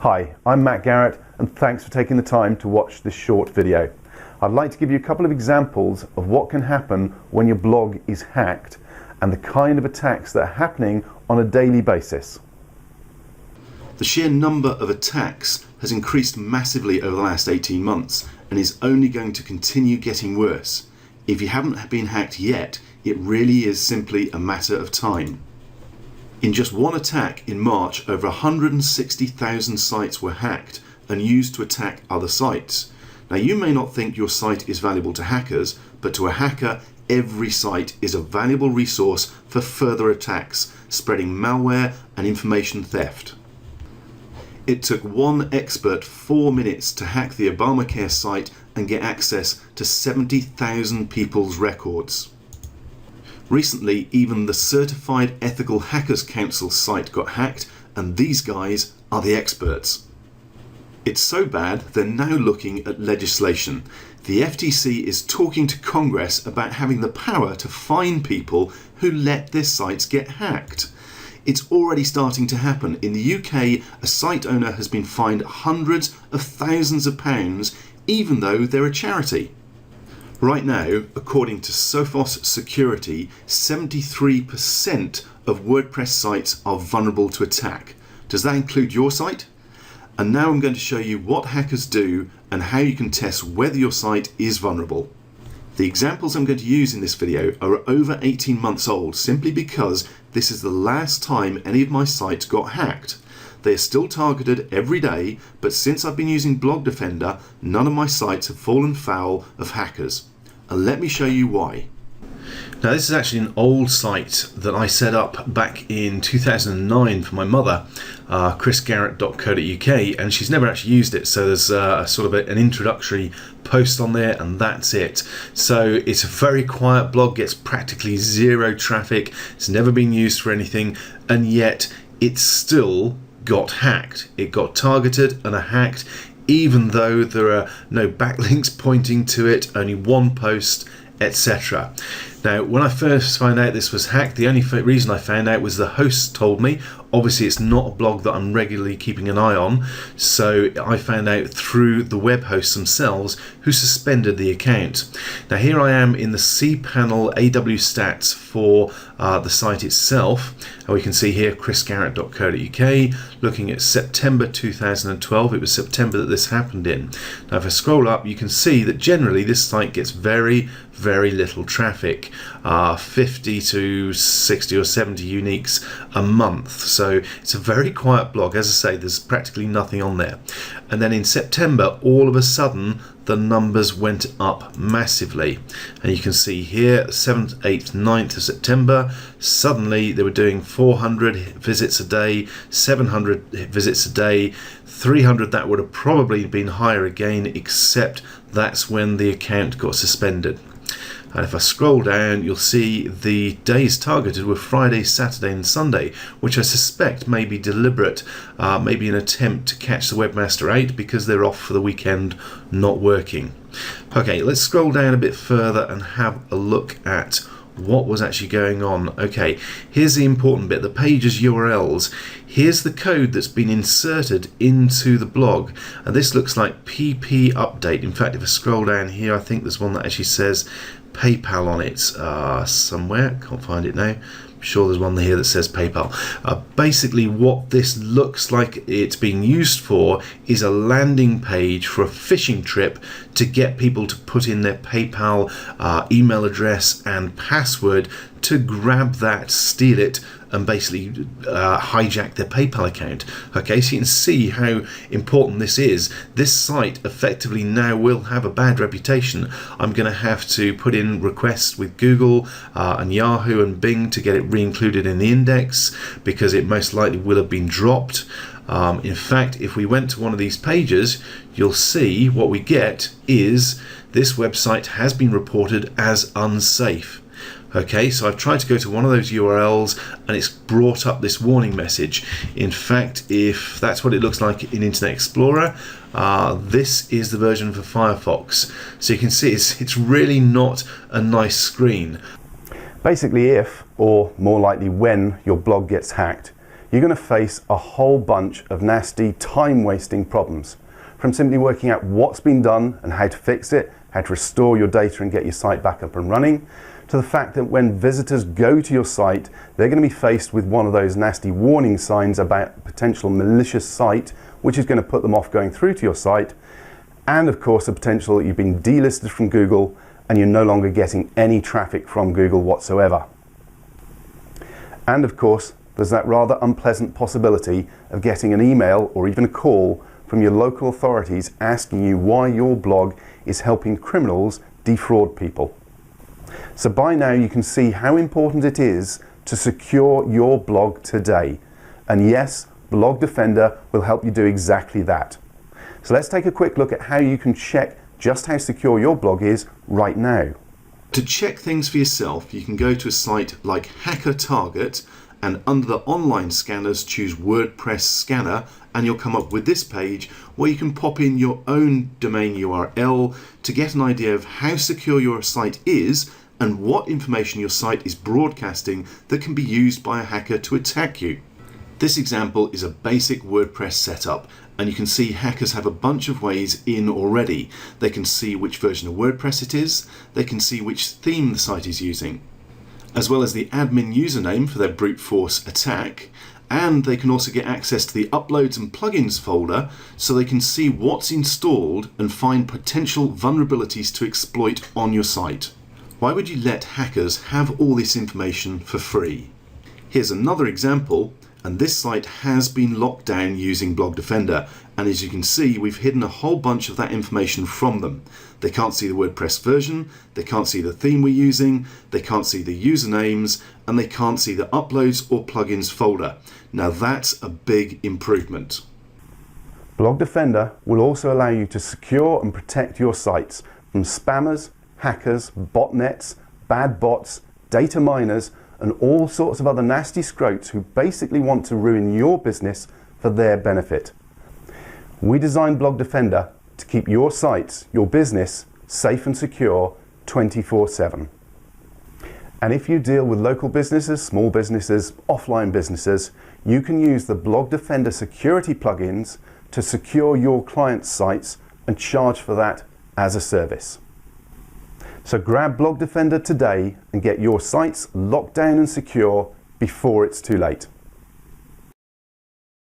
Hi, I'm Matt Garrett and thanks for taking the time to watch this short video. I'd like to give you a couple of examples of what can happen when your blog is hacked and the kind of attacks that are happening on a daily basis. The sheer number of attacks has increased massively over the last 18 months and is only going to continue getting worse. If you haven't been hacked yet, it really is simply a matter of time. In just one attack in March, over 160,000 sites were hacked and used to attack other sites. Now, you may not think your site is valuable to hackers, but to a hacker, every site is a valuable resource for further attacks, spreading malware and information theft. It took one expert 4 minutes to hack the Obamacare site and get access to 70,000 people's records. Recently, even the Certified Ethical Hackers Council site got hacked, and these guys are the experts. It's so bad, they're now looking at legislation. The FTC is talking to Congress about having the power to fine people who let their sites get hacked. It's already starting to happen. In the UK, a site owner has been fined hundreds of thousands of pounds, even though they're a charity. Right now, according to Sophos Security, 73% of WordPress sites are vulnerable to attack. Does that include your site? And now I'm going to show you what hackers do and how you can test whether your site is vulnerable. The examples I'm going to use in this video are over 18 months old simply because this is the last time any of my sites got hacked. They are still targeted every day, but since I've been using Blog Defender, none of my sites have fallen foul of hackers. And let me show you why. Now, this is actually an old site that I set up back in 2009 for my mother, chrisgarrett.co.uk, and she's never actually used it, so there's an introductory post on there and that's it. So it's a very quiet blog, gets practically zero traffic, it's never been used for anything, and yet it still got hacked. It got targeted and hacked, even though there are no backlinks pointing to it, only one post, etc. Now, when I first found out this was hacked, the only reason I found out was the host told me. Obviously, it's not a blog that I'm regularly keeping an eye on, so I found out through the web hosts themselves who suspended the account. Now, here I am in the cPanel AW stats for the site itself, and we can see here chrisgarrett.co.uk, looking at September 2012. It was September that this happened in. Now, if I scroll up, you can see that generally this site gets very little traffic, 50 to 60 or 70 uniques a month. So it's a very quiet blog. As I say, there's practically nothing on there. And then in September, all of a sudden, the numbers went up massively. And you can see here, 7th, 8th, 9th of September, suddenly they were doing 400 visits a day, 700 visits a day, 300, that would have probably been higher again, except that's when the account got suspended. And if I scroll down, you'll see the days targeted were Friday, Saturday and Sunday, which I suspect may be deliberate, maybe an attempt to catch the webmaster out because they're off for the weekend not working. Okay, let's scroll down a bit further and have a look at what was actually going on. Okay, here's the important bit, the page's URLs. Here's the code that's been inserted into the blog, and this looks like PP update. In fact, if I scroll down here, I think there's one that actually says PayPal on it somewhere. Can't find it now. I'm sure there's one here that says PayPal. Basically, what this looks like it's being used for is a landing page for a phishing trip to get people to put in their PayPal email address and password to grab that, steal it, and basically hijack their PayPal account. Okay, so you can see how important this is. This site effectively now will have a bad reputation. I'm going to have to put in requests with Google and Yahoo and Bing to get it re-included in the index because it most likely will have been dropped. In fact, if we went to one of these pages, you'll see what we get is this website has been reported as unsafe. Okay, so I've tried to go to one of those URLs and it's brought up this warning message. In fact, if that's what it looks like in Internet Explorer, this is the version for Firefox. So you can see it's really not a nice screen. Basically, if, or more likely when, your blog gets hacked, you're going to face a whole bunch of nasty time-wasting problems, from simply working out what's been done and how to fix it, how to restore your data and get your site back up and running, to the fact that when visitors go to your site, they're going to be faced with one of those nasty warning signs about a potential malicious site, which is going to put them off going through to your site, and of course the potential that you've been delisted from Google and you're no longer getting any traffic from Google whatsoever. And of course, there's that rather unpleasant possibility of getting an email or even a call from your local authorities asking you why your blog is helping criminals defraud people. So by now you can see how important it is to secure your blog today. And yes, Blog Defender will help you do exactly that. So let's take a quick look at how you can check just how secure your blog is right now. To check things for yourself, you can go to a site like Hacker Target, and under the online scanners choose WordPress Scanner, and you'll come up with this page where you can pop in your own domain URL to get an idea of how secure your site is and what information your site is broadcasting that can be used by a hacker to attack you. This example is a basic WordPress setup, and you can see hackers have a bunch of ways in already. They can see which version of WordPress it is, they can see which theme the site is using, as well as the admin username for their brute force attack, and they can also get access to the uploads and plugins folder so they can see what's installed and find potential vulnerabilities to exploit on your site. Why would you let hackers have all this information for free? Here's another example, and this site has been locked down using Blog Defender, and as you can see, we've hidden a whole bunch of that information from them. They can't see the WordPress version, they can't see the theme we're using, they can't see the usernames, and they can't see the uploads or plugins folder. Now that's a big improvement. Blog Defender will also allow you to secure and protect your sites from spammers, hackers, botnets, bad bots, data miners, and all sorts of other nasty scroats who basically want to ruin your business for their benefit. We designed Blog Defender to keep your sites, your business, safe and secure 24/7. And if you deal with local businesses, small businesses, offline businesses, you can use the Blog Defender security plugins to secure your clients' sites and charge for that as a service. So grab Blog Defender today and get your sites locked down and secure before it's too late.